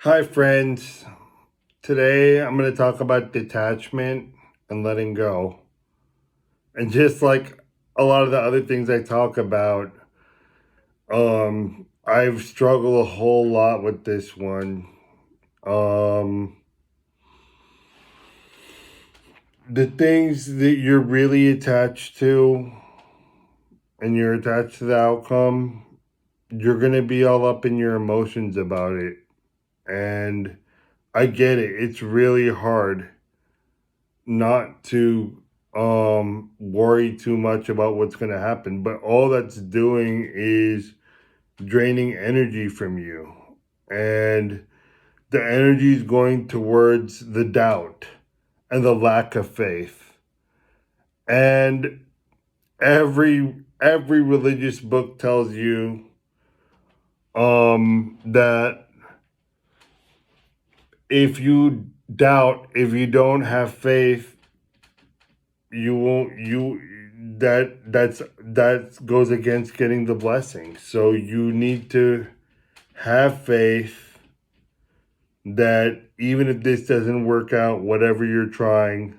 Hi, friends. Today I'm going to talk about detachment and letting go. And just like a lot of the other things I talk about, I've struggled a whole lot with this one. Um, the things that you're really attached to and you're attached to the outcome, you're going to be all up in your emotions about it. And I get it. It's really hard not to worry too much about what's going to happen, but all that's doing is draining energy from you, and the energy is going towards the doubt and the lack of faith. And every religious book tells you that if you doubt, if you don't have faith, you won't you that goes against getting the blessing. So you need to have faith that even if this doesn't work out, whatever you're trying,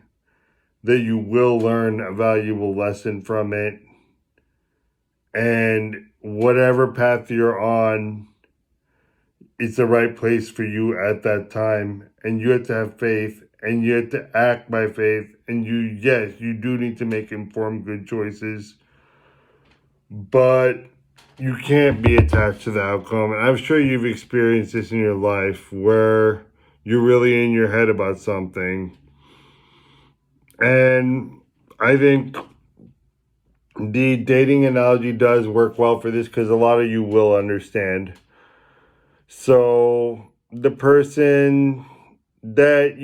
that you will learn a valuable lesson from it, and whatever path you're on, it's the right place for you at that time. And you have to have faith, and you have to act by faith, and yes, you do need to make informed good choices, but you can't be attached to the outcome. And I'm sure you've experienced this in your life where you're really in your head about something. And I think the dating analogy does work well for this because a lot of you will understand. So the person that,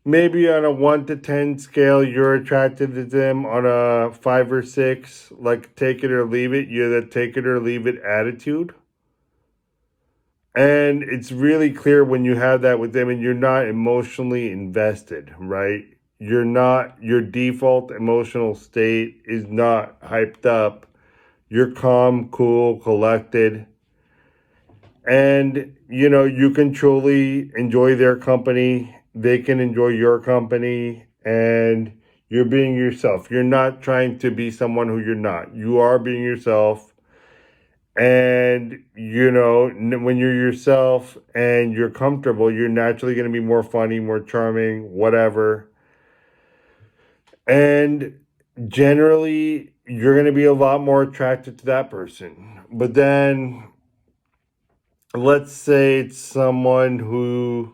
maybe on a 1 to 10 scale, you're attracted to them. On a 5 or 6, like take it or leave it, you're the take it or leave it attitude. And it's really clear when you have that with them and you're not emotionally invested, right? Your default emotional state is not hyped up. You're calm, cool, collected. And, you can truly enjoy their company. They can enjoy your company. And you're being yourself. You're not trying to be someone who you're not. You are being yourself. And, when you're yourself and you're comfortable, you're naturally going to be more funny, more charming, whatever. And generally, you're going to be a lot more attracted to that person. But then, let's say it's someone who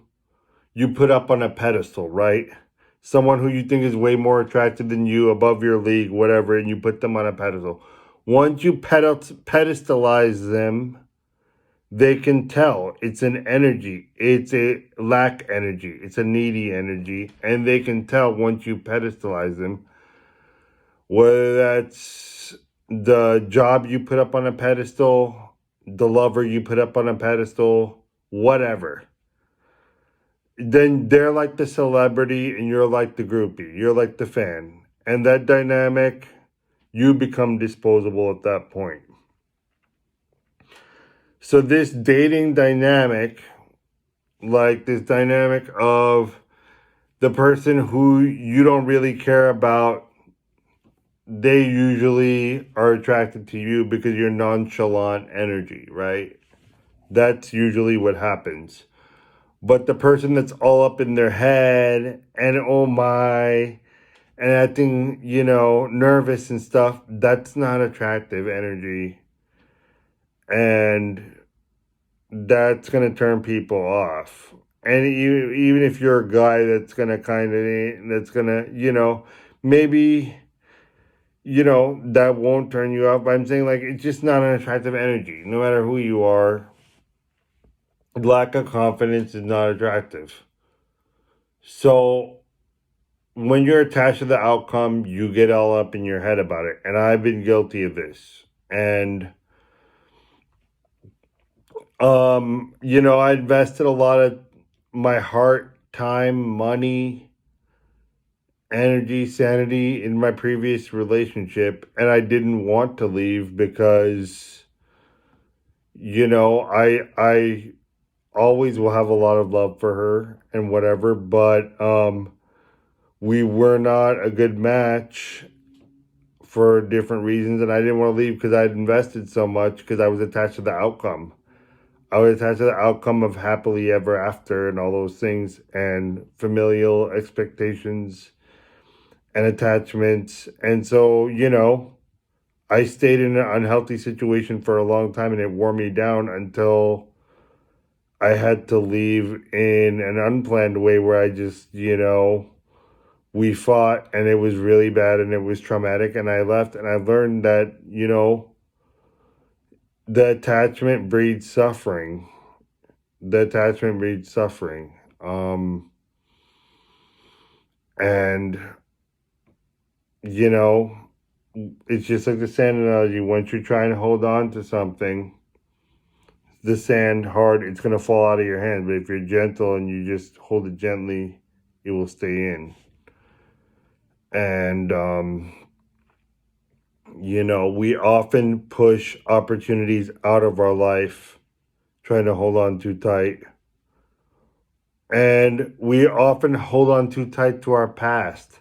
you put up on a pedestal, right? Someone who you think is way more attractive than you, above your league, whatever, and you put them on a pedestal. Once you pedestalize them, they can tell it's an energy. It's a lack energy. It's a needy energy. And they can tell once you pedestalize them, whether that's the job you put up on a pedestal, the lover you put up on a pedestal, whatever. Then they're like the celebrity and you're like the groupie. You're like the fan. And that dynamic, you become disposable at that point. So this dating dynamic, like this dynamic of the person who you don't really care about, they usually are attracted to you because you're nonchalant energy, right? That's usually what happens. But the person that's all up in their head and oh my, and acting, nervous and stuff, that's not attractive energy. And that's going to turn people off. And even if you're a guy that's going to maybe, that won't turn you off. But I'm saying, like, it's just not an attractive energy. No matter who you are, lack of confidence is not attractive. So when you're attached to the outcome, you get all up in your head about it. And I've been guilty of this. And I invested a lot of my heart, time, money, energy, sanity in my previous relationship, and I didn't want to leave because I always will have a lot of love for her and whatever, but we were not a good match for different reasons, and I didn't want to leave because I'd invested so much because I was attached to the outcome. I was attached to the outcome of happily ever after and all those things and familial expectations and attachments. And so, I stayed in an unhealthy situation for a long time and it wore me down until I had to leave in an unplanned way where I just, we fought and it was really bad and it was traumatic and I left and I learned that, the attachment breeds suffering. The attachment breeds suffering. And, you know, it's just like the sand analogy. Once you try and hold on to something, the sand hard, it's going to fall out of your hand. But if you're gentle and you just hold it gently, it will stay in. And, we often push opportunities out of our life, trying to hold on too tight. And we often hold on too tight to our past.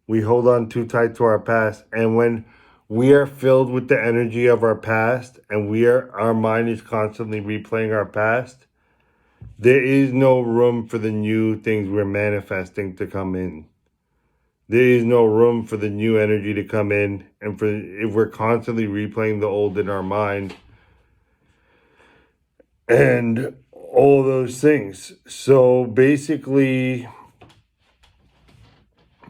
We hold on too tight to our past. And when we are filled with the energy of our past and our mind is constantly replaying our past, there is no room for the new things we're manifesting to come in. There is no room for the new energy to come in. And if we're constantly replaying the old in our mind and all those things. So basically,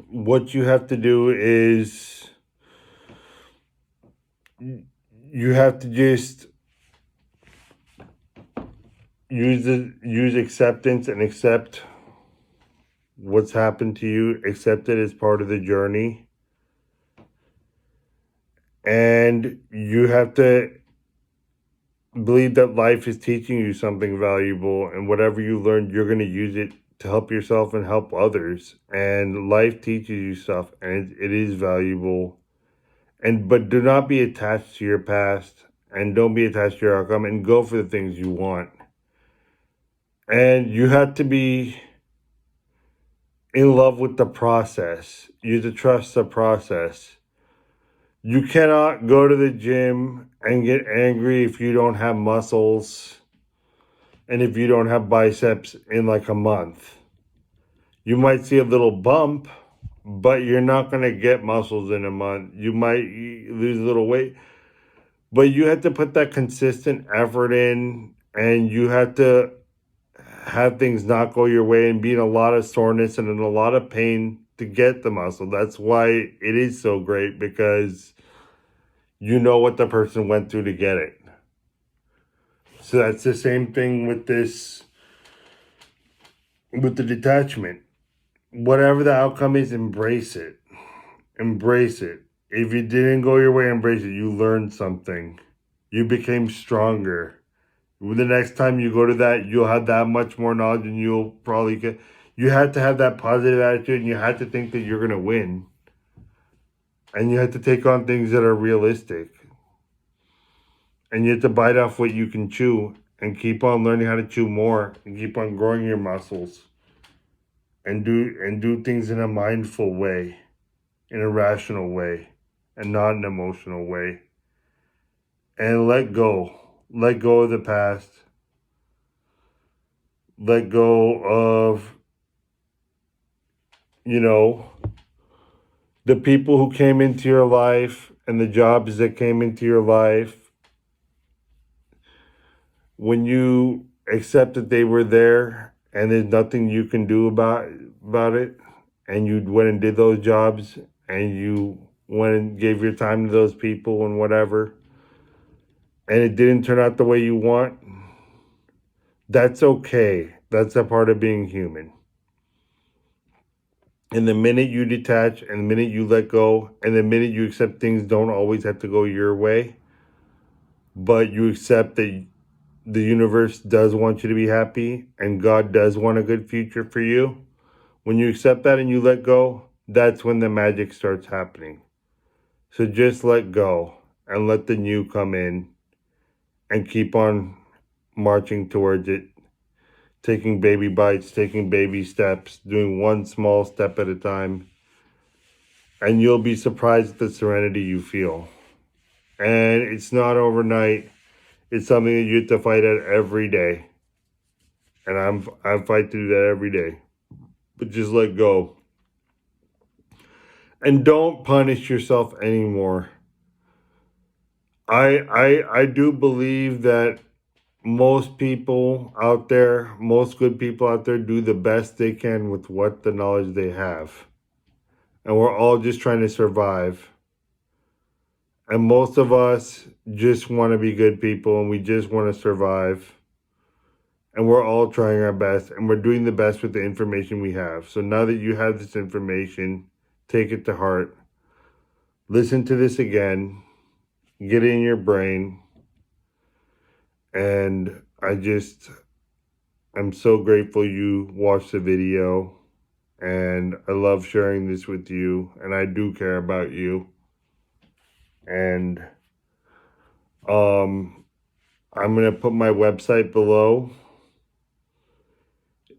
what you have to do is you have to just use acceptance and accept what's happened to you, accept it as part of the journey. And you have to believe that life is teaching you something valuable, and whatever you learned, you're going to use it to help yourself and help others. And life teaches you stuff, and it is valuable. But do not be attached to your past, and don't be attached to your outcome, and go for the things you want. And you have to be in love with the process. You have to trust the process. You cannot go to the gym and get angry if you don't have muscles and if you don't have biceps in like a month. You might see a little bump, but you're not going to get muscles in a month. You might lose a little weight, but you have to put that consistent effort in, and you have to have things not go your way and be in a lot of soreness and in a lot of pain to get the muscle. That's why it is so great, because you know what the person went through to get it. So that's the same thing with the detachment. Whatever the outcome is, embrace it. Embrace it. If it didn't go your way, embrace it. You learned something. You became stronger. The next time you go to that, you'll have that much more knowledge, and you'll probably get. You had to have that positive attitude, and you had to think that you're going to win. And you have to take on things that are realistic. And you have to bite off what you can chew and keep on learning how to chew more and keep on growing your muscles and do things in a mindful way, in a rational way, and not an emotional way. And let go. Let go of the past. Let go of, the people who came into your life and the jobs that came into your life. When you accept that they were there and there's nothing you can do about it, and you went and did those jobs and you went and gave your time to those people and whatever, and it didn't turn out the way you want, that's okay. That's a part of being human. And the minute you detach and the minute you let go and the minute you accept things don't always have to go your way, but you accept that the universe does want you to be happy and God does want a good future for you, when you accept that and you let go, that's when the magic starts happening. So just let go and let the new come in and keep on marching towards it taking baby bites, taking baby steps, doing one small step at a time. And you'll be surprised at the serenity you feel. And it's not overnight. It's something that you have to fight at every day. And I fight to do that every day. But just let go. And don't punish yourself anymore. I do believe that most people out there, most good people out there, do the best they can with what the knowledge they have. And we're all just trying to survive. And most of us just want to be good people and we just want to survive. And we're all trying our best and we're doing the best with the information we have. So now that you have this information, take it to heart. Listen to this again. Get it in your brain. And I'm so grateful you watched the video. And I love sharing this with you. And I do care about you. And I'm going to put my website below.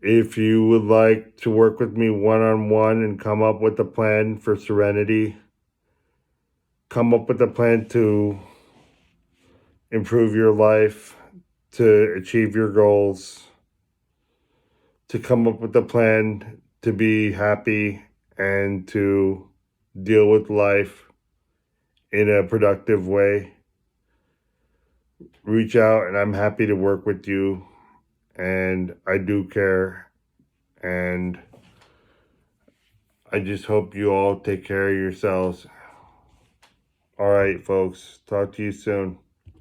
If you would like to work with me one-on-one and come up with a plan for serenity, come up with a plan to improve your life, to achieve your goals, to come up with a plan to be happy and to deal with life in a productive way, reach out and I'm happy to work with you. And I do care. And I just hope you all take care of yourselves. All right, folks. Talk to you soon.